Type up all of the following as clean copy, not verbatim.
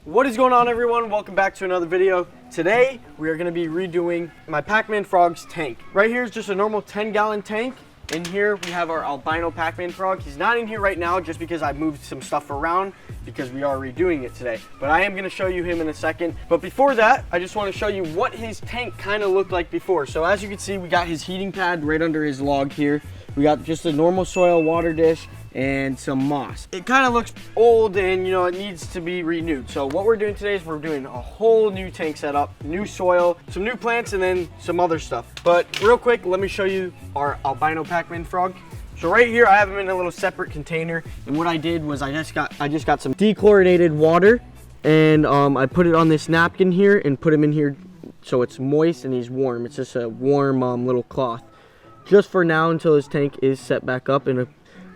What is going on, everyone? Welcome back to another video. Today we are going to be redoing my Pac-Man frog's tank. Right here is just a normal 10-gallon tank. In here we have our albino Pac-Man frog. He's not in here right now just because I moved some stuff around because we are redoing it today. But I am going to show you him in a second. But before that, I just want to show you what his tank kind of looked like before. So as you can see, we got his heating pad right under his log here. We got just a normal soil water dish and some moss. It kind of looks old and it needs to be renewed. So what we're doing today is we're doing a whole new tank setup, new soil, some new plants, and then some other stuff. But real quick, let me show you our albino Pac-Man frog. So right here, I have him in a little separate container. And what I did was I just got some dechlorinated water and I put it on this napkin here and put him in here so it's moist and he's warm. It's just a warm little cloth. Just for now until his tank is set back up in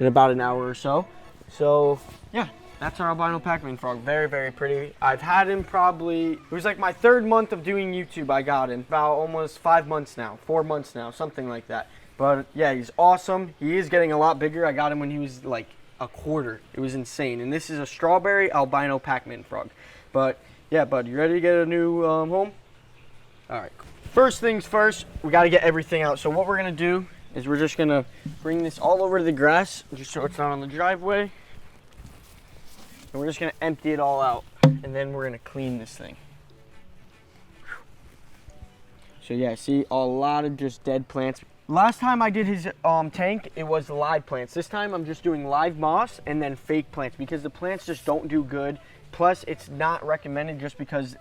about an hour or so. So yeah, that's our albino Pac-Man frog. Very, very pretty. I've had him it was like my third month of doing YouTube. I got him about almost 5 months now, 4 months now, something like that. But yeah, he's awesome. He is getting a lot bigger. I got him when he was like a quarter. It was insane. And this is a strawberry albino Pac-Man frog. But yeah, bud, you ready to get a new home? All right. First things first, we got to get everything out. So what we're going to do is we're just going to bring this all over to the grass, just so it's not on the driveway. And we're just going to empty it all out. And then we're going to clean this thing. So yeah, see a lot of just dead plants. Last time I did his tank, it was live plants. This time I'm just doing live moss and then fake plants because the plants just don't do good. Plus, it's not recommended just because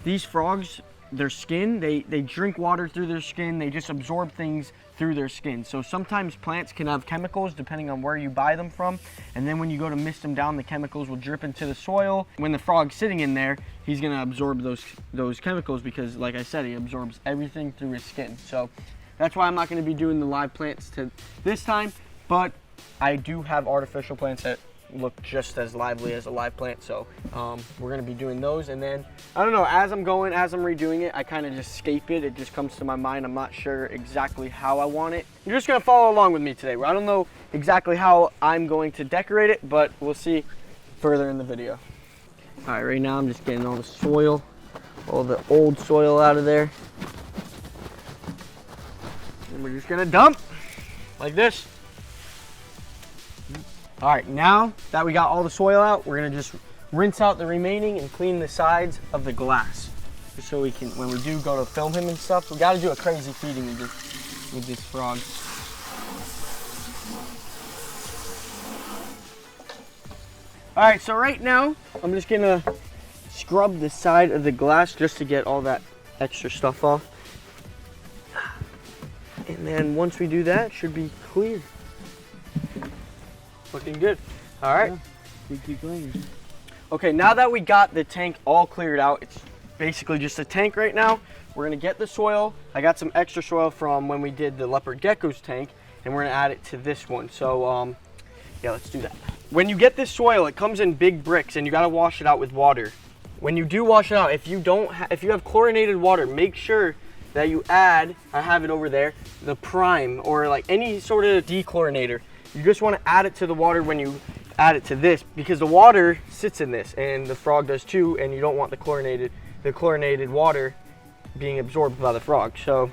these frogs, their skin, they drink water through their skin. They just absorb things through their skin. So sometimes plants can have chemicals depending on where you buy them from. And then when you go to mist them down, the chemicals will drip into the soil. When the frog's sitting in there, he's gonna absorb those chemicals because, like I said, he absorbs everything through his skin. So that's why I'm not gonna be doing the live plants this time, but I do have artificial plants that look just as lively as a live plant, so we're gonna be doing those. And then I don't know, as I'm redoing it, I kind of just scape it. It just comes to my mind. I'm not sure exactly how I want it. You're just gonna follow along with me today. I don't know exactly how I'm going to decorate it, but we'll see further in the video. All right, right now I'm just getting all the soil, all the old soil out of there, and we're just gonna dump like this. All right, now that we got all the soil out, we're gonna just rinse out the remaining and clean the sides of the glass. Just so we can, when we do go to film him and stuff, we gotta do a crazy feeding with this frog. All right, so right now, I'm just gonna scrub the side of the glass just to get all that extra stuff off. And then once we do that, it should be clear. Looking good. All right. Yeah, okay, now that we got the tank all cleared out, it's basically just a tank right now. We're gonna get the soil. I got some extra soil from when we did the leopard gecko's tank, and we're gonna add it to this one. So yeah, let's do that. When you get this soil, it comes in big bricks and you gotta wash it out with water. When you do wash it out, if you have chlorinated water, make sure that you add, I have it over there, the prime or like any sort of dechlorinator. You just want to add it to the water when you add it to this, because the water sits in this and the frog does too, and you don't want the chlorinated water being absorbed by the frog. So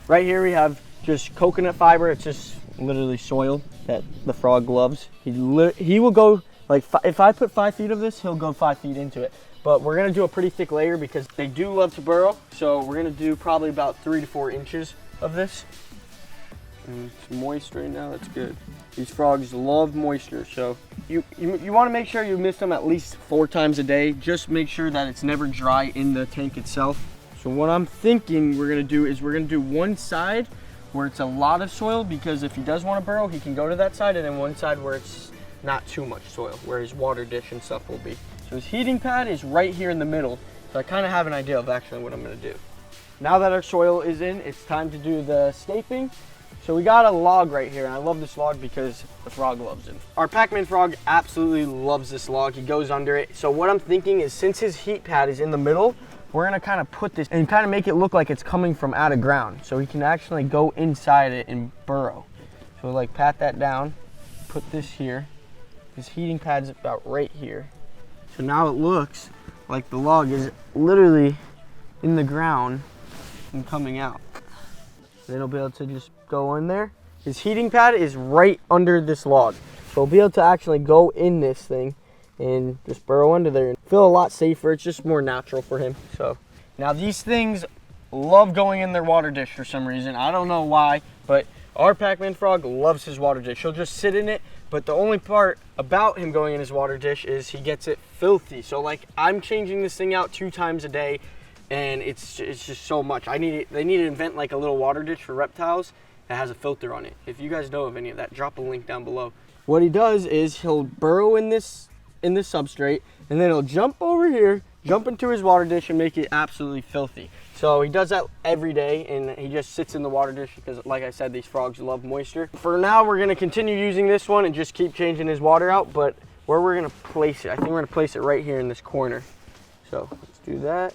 right here we have just coconut fiber. It's just literally soil that the frog loves. He will go like, if I put 5 feet of this, he'll go 5 feet into it. But we're gonna do a pretty thick layer because they do love to burrow. So we're gonna do probably about 3 to 4 inches of this. And it's moist right now, that's good. These frogs love moisture, so you want to make sure you mist them at least 4 times a day. Just make sure that it's never dry in the tank itself. So what I'm thinking we're gonna do is we're gonna do one side where it's a lot of soil, because if he does want to burrow, he can go to that side, and then one side where it's not too much soil, where his water dish and stuff will be. So his heating pad is right here in the middle, so I kind of have an idea of actually what I'm gonna do. Now that our soil is in, it's time to do the scaping. So we got a log right here, and I love this log because the frog loves it. Our Pac-Man frog absolutely loves this log. He goes under it. So what I'm thinking is, since his heat pad is in the middle, we're gonna kind of put this and kind of make it look like it's coming from out of ground, so he can actually go inside it and burrow. So like pat that down, put this here. His heating pad's about right here. So now it looks like the log is literally in the ground and coming out. Then he'll be able to just go in there. His heating pad is right under this log. So he'll be able to actually go in this thing and just burrow under there and feel a lot safer. It's just more natural for him. So now these things love going in their water dish for some reason. I don't know why, but our Pac-Man frog loves his water dish. He'll just sit in it, but the only part about him going in his water dish is he gets it filthy. So like I'm changing this thing out 2 times a day, and it's just so much. They need to invent like a little water dish for reptiles that has a filter on it. If you guys know of any of that, drop a link down below. What he does is he'll burrow in this substrate, and then he'll jump over here, jump into his water dish, and make it absolutely filthy. So he does that every day, and he just sits in the water dish because, like I said, these frogs love moisture. For now, we're gonna continue using this one and just keep changing his water out, but where we're gonna place it, I think we're gonna place it right here in this corner. So let's do that.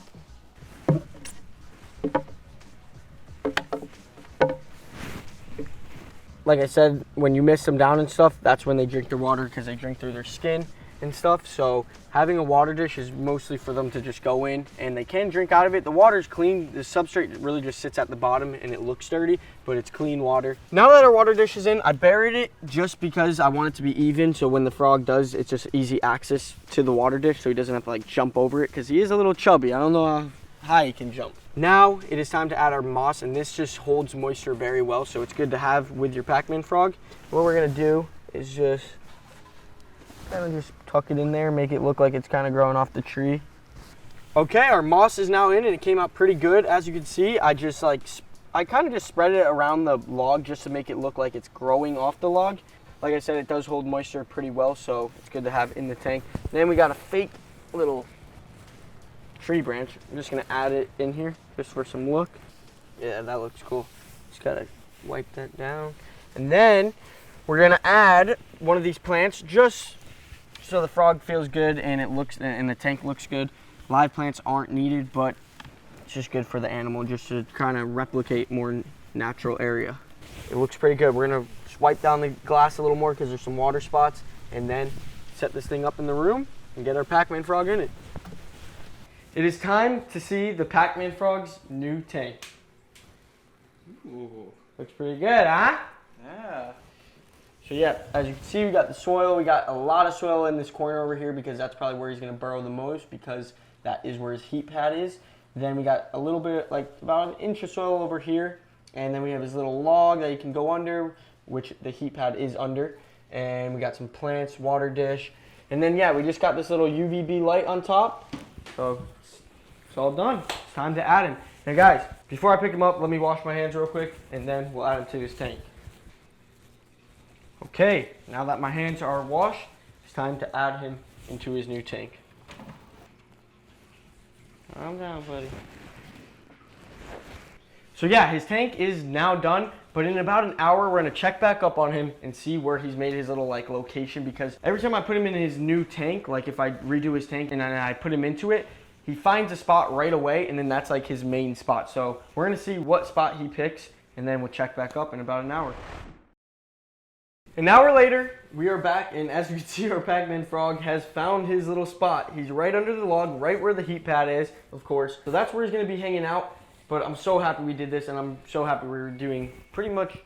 Like I said, when you mist them down and stuff, that's when they drink their water, because they drink through their skin and stuff. So having a water dish is mostly for them to just go in, and they can drink out of it. The water's clean. The substrate really just sits at the bottom and it looks dirty, but it's clean water. Now that our water dish is in, I buried it just because I want it to be even, so when the frog does, it's just easy access to the water dish, so he doesn't have to like jump over it, because he is a little chubby. I don't know how high he can jump. Now it is time to add our moss, and this just holds moisture very well, so it's good to have with your Pac-Man frog. What we're gonna do is just kind of just tuck it in there, make it look like it's kind of growing off the tree. Okay, our moss is now in, and it came out pretty good. As you can see, I kind of just spread it around the log just to make it look like it's growing off the log. Like I said, it does hold moisture pretty well, so it's good to have in the tank. Then we got a fake little tree branch. I'm just gonna add it in here just for some look. Yeah, that looks cool. Just gotta wipe that down. And then we're gonna add one of these plants just so the frog feels good and the tank looks good. Live plants aren't needed, but it's just good for the animal just to kind of replicate more natural area. It looks pretty good. We're gonna just wipe down the glass a little more because there's some water spots, and then set this thing up in the room and get our Pac-Man frog in it. It is time to see the Pac-Man frog's new tank. Ooh. Looks pretty good, huh? Yeah. So yeah, as you can see, we got the soil. We got a lot of soil in this corner over here because that's probably where he's gonna burrow the most, because that is where his heat pad is. Then we got a little bit, like about 1 inch of soil over here. And then we have his little log that he can go under, which the heat pad is under. And we got some plants, water dish. And then yeah, we just got this little UVB light on top. So it's all done. It's time to add him. Now guys, before I pick him up, let me wash my hands real quick, and then we'll add him to his tank. Okay, now that my hands are washed, it's time to add him into his new tank. Calm down, buddy. So yeah, his tank is now done, but in about an hour, we're gonna check back up on him and see where he's made his little like location, because every time I put him in his new tank, like if I redo his tank and then I put him into it, he finds a spot right away, and then that's like his main spot. So we're gonna see what spot he picks, and then we'll check back up in about an hour. An hour later, we are back, and as you can see, our Pac-Man frog has found his little spot. He's right under the log, right where the heat pad is, of course. So that's where he's gonna be hanging out. But I'm so happy we did this, and I'm so happy we're doing pretty much,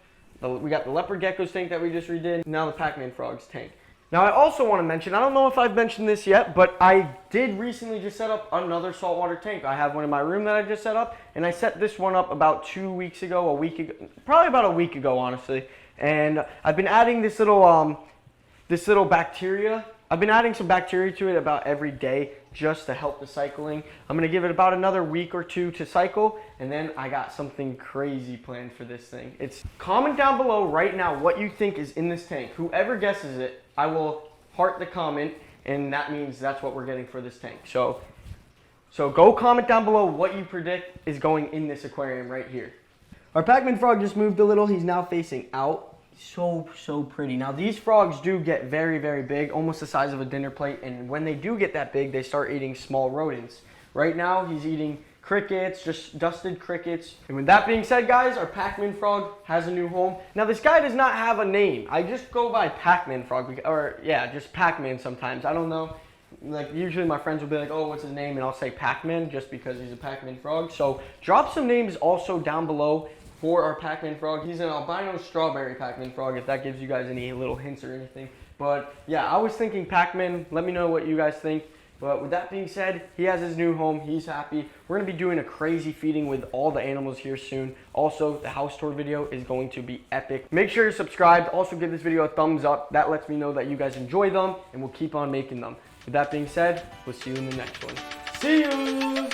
we got the leopard gecko's tank that we just redid, now the Pac-Man frog's tank. Now I also want to mention, I don't know if I've mentioned this yet, but I did recently just set up another saltwater tank. I have one in my room that I just set up, and I set this one up about 2 weeks ago, a week ago, probably about a week ago, honestly. And I've been adding this little bacteria. I've been adding some bacteria to it about every day just to help the cycling. I'm gonna give it about another week or 2 to cycle, and then I got something crazy planned for this thing. Comment down below right now what you think is in this tank. Whoever guesses it, I will heart the comment, and that means that's what we're getting for this tank. So go comment down below what you predict is going in this aquarium right here. Our Pac-Man frog just moved a little. He's now facing out. So pretty. Now these frogs do get very, very big, almost the size of a dinner plate, and when they do get that big, they start eating small rodents. Right now he's eating crickets, just dusted crickets. And with that being said, guys, our Pac-Man frog has a new home. Now this guy does not have a name. I just go by Pac-Man frog, or yeah, just Pac-Man sometimes. I don't know. like usually my friends will be like, oh, what's his name? And I'll say Pac-Man just because he's a Pac-Man frog. So drop some names also down below for our Pac-Man frog. He's an albino strawberry Pac-Man frog, if that gives you guys any little hints or anything. But yeah, I was thinking Pac-Man. Let me know what you guys think. But with that being said, he has his new home. He's happy. We're going to be doing a crazy feeding with all the animals here soon. Also, the house tour video is going to be epic. Make sure you're subscribed. Also, give this video a thumbs up. That lets me know that you guys enjoy them, and we'll keep on making them. With that being said, we'll see you in the next one. See you!